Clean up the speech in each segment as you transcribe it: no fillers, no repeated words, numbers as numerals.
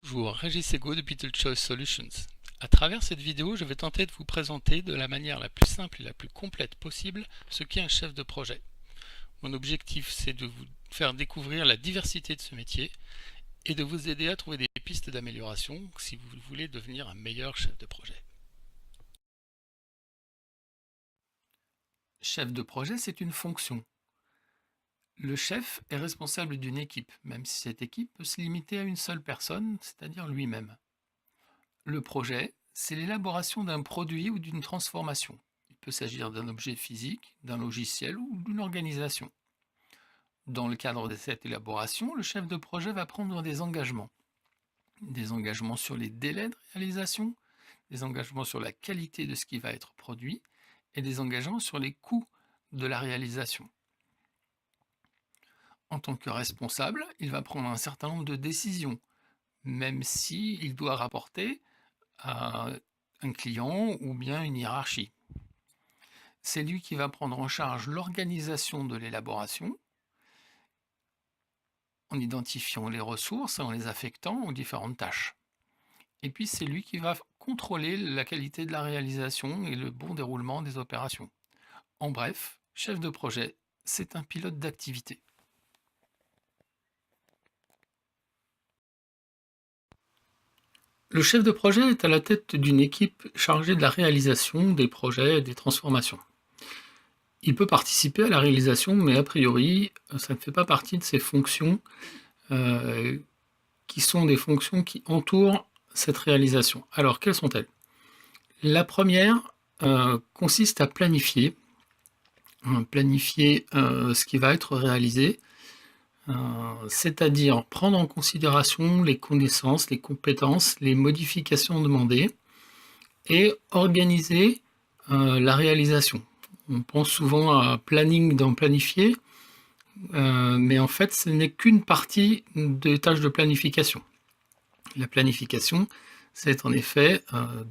Bonjour, Régis Ego de Beetle Choice Solutions. À travers cette vidéo, je vais tenter de vous présenter de la manière la plus simple et la plus complète possible ce qu'est un chef de projet. Mon objectif, c'est de vous faire découvrir la diversité de ce métier et de vous aider à trouver des pistes d'amélioration si vous voulez devenir un meilleur chef de projet. Chef de projet, c'est une fonction. Le chef est responsable d'une équipe, même si cette équipe peut se limiter à une seule personne, c'est-à-dire lui-même. Le projet, c'est l'élaboration d'un produit ou d'une transformation. Il peut s'agir d'un objet physique, d'un logiciel ou d'une organisation. Dans le cadre de cette élaboration, le chef de projet va prendre des engagements. Des engagements sur les délais de réalisation, des engagements sur la qualité de ce qui va être produit et des engagements sur les coûts de la réalisation. En tant que responsable, il va prendre un certain nombre de décisions, même s'il doit rapporter à un client ou bien une hiérarchie. C'est lui qui va prendre en charge l'organisation de l'élaboration, en identifiant les ressources et en les affectant aux différentes tâches. Et puis c'est lui qui va contrôler la qualité de la réalisation et le bon déroulement des opérations. En bref, chef de projet, c'est un pilote d'activité. Le chef de projet est à la tête d'une équipe chargée de la réalisation des projets et des transformations. Il peut participer à la réalisation, mais a priori, ça ne fait pas partie de ses fonctions qui sont des fonctions qui entourent cette réalisation. Alors, quelles sont-elles? La première consiste à planifier ce qui va être réalisé, c'est-à-dire prendre en considération les connaissances, les compétences, les modifications demandées et organiser la réalisation. On pense souvent à planning dans planifier, mais en fait, ce n'est qu'une partie des tâches de planification. La planification, c'est en effet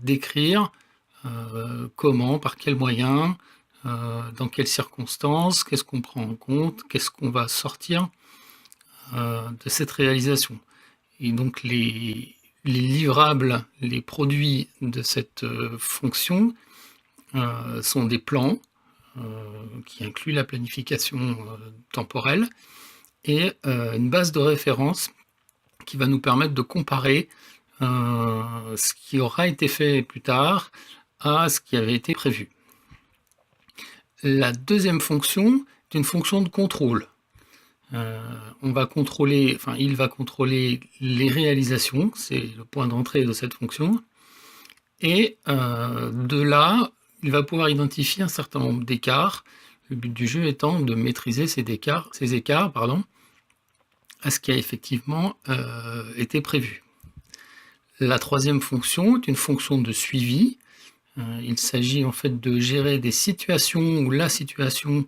décrire comment, par quels moyens, dans quelles circonstances, qu'est-ce qu'on prend en compte, qu'est-ce qu'on va sortir de cette réalisation. Et donc les livrables, les produits de cette fonction sont des plans qui incluent la planification temporelle et une base de référence qui va nous permettre de comparer ce qui aura été fait plus tard à ce qui avait été prévu. La deuxième fonction est une fonction de contrôle. Il va contrôler les réalisations, c'est le point d'entrée de cette fonction, et de là, il va pouvoir identifier un certain nombre d'écarts, le but du jeu étant de maîtriser ces écarts à ce qui a effectivement été prévu. La troisième fonction est une fonction de suivi. Il s'agit en fait de gérer des situations où la situation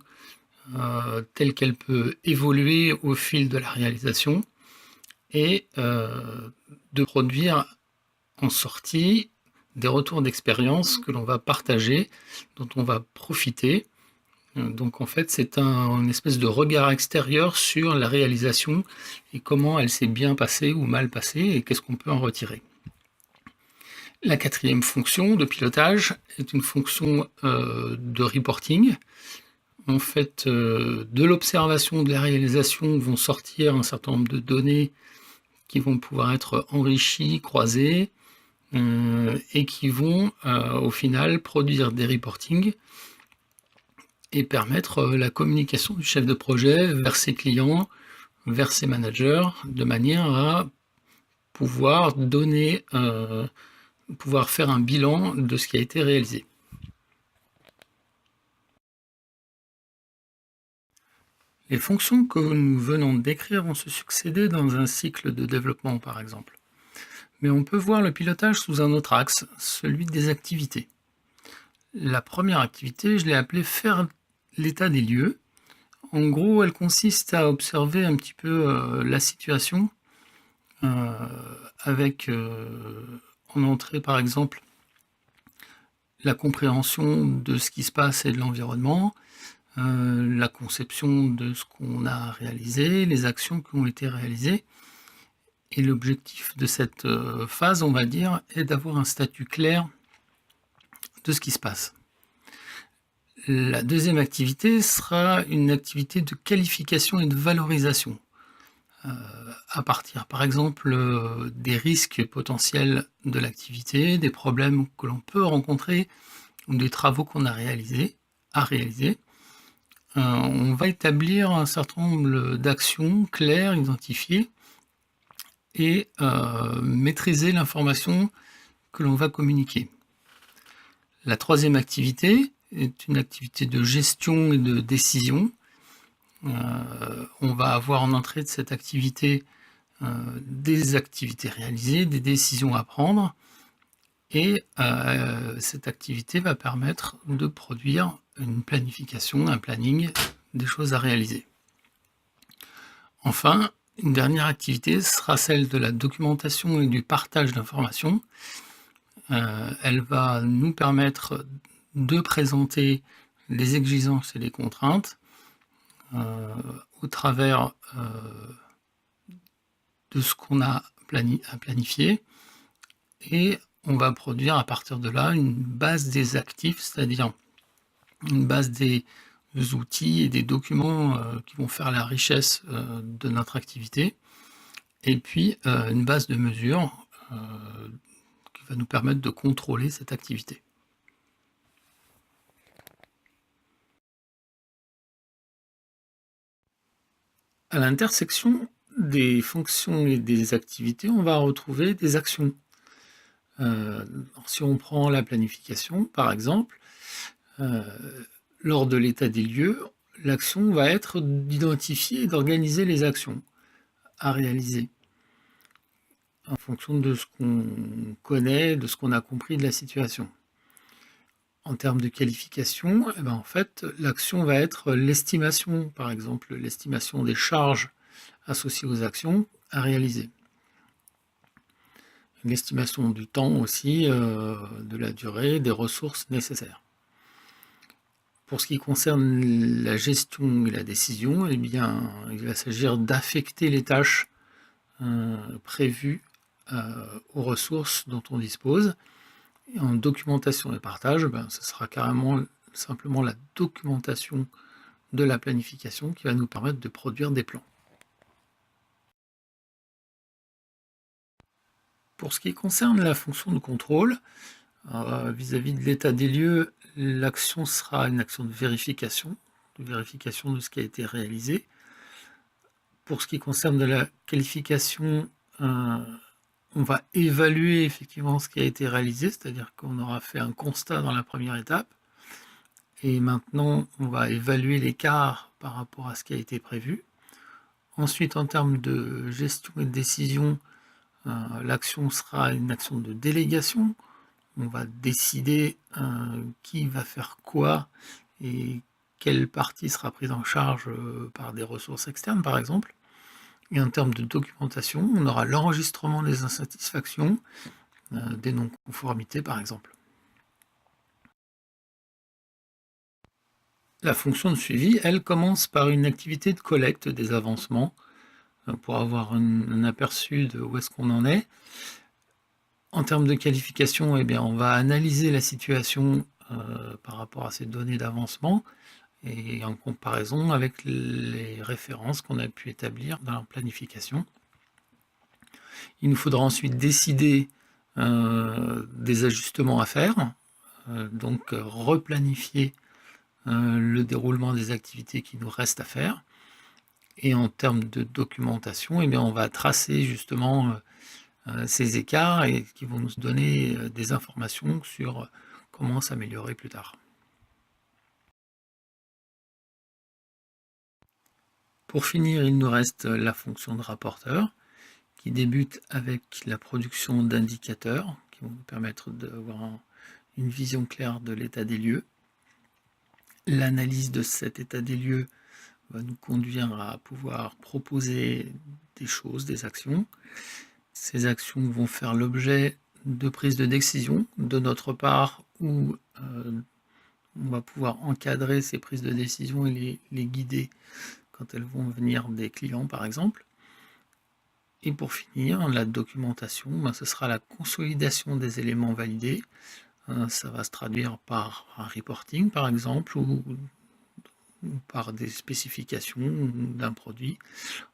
telle qu'elle peut évoluer au fil de la réalisation et de produire en sortie des retours d'expérience que l'on va partager, dont on va profiter. Donc en fait, c'est une espèce de regard extérieur sur la réalisation et comment elle s'est bien passée ou mal passée et qu'est-ce qu'on peut en retirer. La quatrième fonction de pilotage est une fonction de reporting. En fait, de l'observation de la réalisation vont sortir un certain nombre de données qui vont pouvoir être enrichies, croisées, et qui vont au final produire des reportings et permettre la communication du chef de projet vers ses clients, vers ses managers, de manière à pouvoir pouvoir faire un bilan de ce qui a été réalisé. Les fonctions que nous venons de décrire vont se succéder dans un cycle de développement, par exemple. Mais on peut voir le pilotage sous un autre axe, celui des activités. La première activité, je l'ai appelée faire l'état des lieux. En gros, elle consiste à observer un petit peu la situation avec en entrée, par exemple, la compréhension de ce qui se passe et de l'environnement, la conception de ce qu'on a réalisé, les actions qui ont été réalisées, Et l'objectif de cette phase, on va dire, est d'avoir un statut clair de ce qui se passe. La deuxième activité sera une activité de qualification et de valorisation. À partir, par exemple, des risques potentiels de l'activité, des problèmes que l'on peut rencontrer ou des travaux qu'on a à réaliser. On va établir un certain nombre d'actions claires, identifiées, et maîtriser l'information que l'on va communiquer. La troisième activité est une activité de gestion et de décision. On va avoir en entrée de cette activité des activités réalisées, des décisions à prendre, et cette activité va permettre de produire une planification, un planning, des choses à réaliser. Enfin, une dernière activité sera celle de la documentation et du partage d'informations. Elle va nous permettre de présenter les exigences et les contraintes au travers de ce qu'on a à planifier, et on va produire à partir de là une base des actifs, c'est-à-dire une base des outils et des documents qui vont faire la richesse de notre activité, et puis une base de mesures qui va nous permettre de contrôler cette activité. À l'intersection des fonctions et des activités, on va retrouver des actions. Si on prend la planification, par exemple, lors de l'état des lieux, l'action va être d'identifier et d'organiser les actions à réaliser en fonction de ce qu'on connaît, de ce qu'on a compris de la situation. En termes de qualification, en fait, l'action va être l'estimation, par exemple, l'estimation des charges associées aux actions à réaliser. L'estimation du temps aussi, de la durée, des ressources nécessaires. Pour ce qui concerne la gestion et la décision, il va s'agir d'affecter les tâches prévues aux ressources dont on dispose. Et en documentation et partage, ce sera carrément simplement la documentation de la planification qui va nous permettre de produire des plans. Pour ce qui concerne la fonction de contrôle, vis-à-vis de l'état des lieux, l'action sera une action de vérification de ce qui a été réalisé. Pour ce qui concerne de la qualification, on va évaluer effectivement ce qui a été réalisé, c'est-à-dire qu'on aura fait un constat dans la première étape, et maintenant on va évaluer l'écart par rapport à ce qui a été prévu. Ensuite, en termes de gestion et de décision, l'action sera une action de délégation. On va décider qui va faire quoi et quelle partie sera prise en charge par des ressources externes, par exemple. Et en termes de documentation, on aura l'enregistrement des insatisfactions, des non-conformités, par exemple. La fonction de suivi, elle, commence par une activité de collecte des avancements pour avoir un aperçu de où est-ce qu'on en est. En termes de qualification, on va analyser la situation par rapport à ces données d'avancement et en comparaison avec les références qu'on a pu établir dans la planification. Il nous faudra ensuite décider des ajustements à faire, donc replanifier le déroulement des activités qui nous restent à faire. Et en termes de documentation, on va tracer justement ces écarts et qui vont nous donner des informations sur comment s'améliorer plus tard. Pour finir, il nous reste la fonction de rapporteur qui débute avec la production d'indicateurs qui vont nous permettre d'avoir une vision claire de l'état des lieux. L'analyse de cet état des lieux va nous conduire à pouvoir proposer des choses, des actions. Ces actions vont faire l'objet de prises de décision de notre part où on va pouvoir encadrer ces prises de décision et les guider quand elles vont venir des clients, par exemple. Et pour finir, la documentation, ce sera la consolidation des éléments validés. Ça va se traduire par un reporting par exemple, ou par des spécifications d'un produit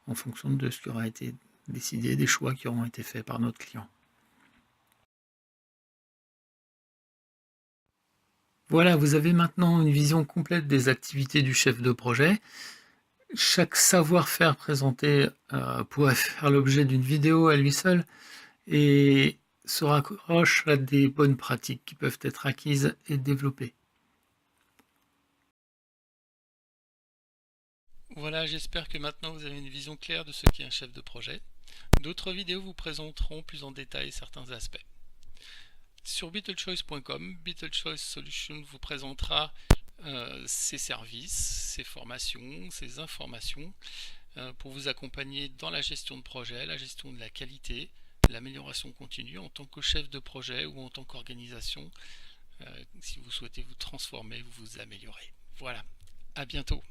en fonction de ce qui aura été décidé, des choix qui auront été faits par notre client. Voilà, vous avez maintenant une vision complète des activités du chef de projet. Chaque savoir-faire présenté pourrait faire l'objet d'une vidéo à lui seul et se raccroche à des bonnes pratiques qui peuvent être acquises et développées. Voilà, j'espère que maintenant vous avez une vision claire de ce qu'est un chef de projet. D'autres vidéos vous présenteront plus en détail certains aspects. Sur BeetleChoice.com, BeetleChoice Solutions vous présentera ses services, ses formations, ses informations pour vous accompagner dans la gestion de projet, la gestion de la qualité, l'amélioration continue en tant que chef de projet ou en tant qu'organisation, si vous souhaitez vous transformer, vous améliorer. Voilà, à bientôt.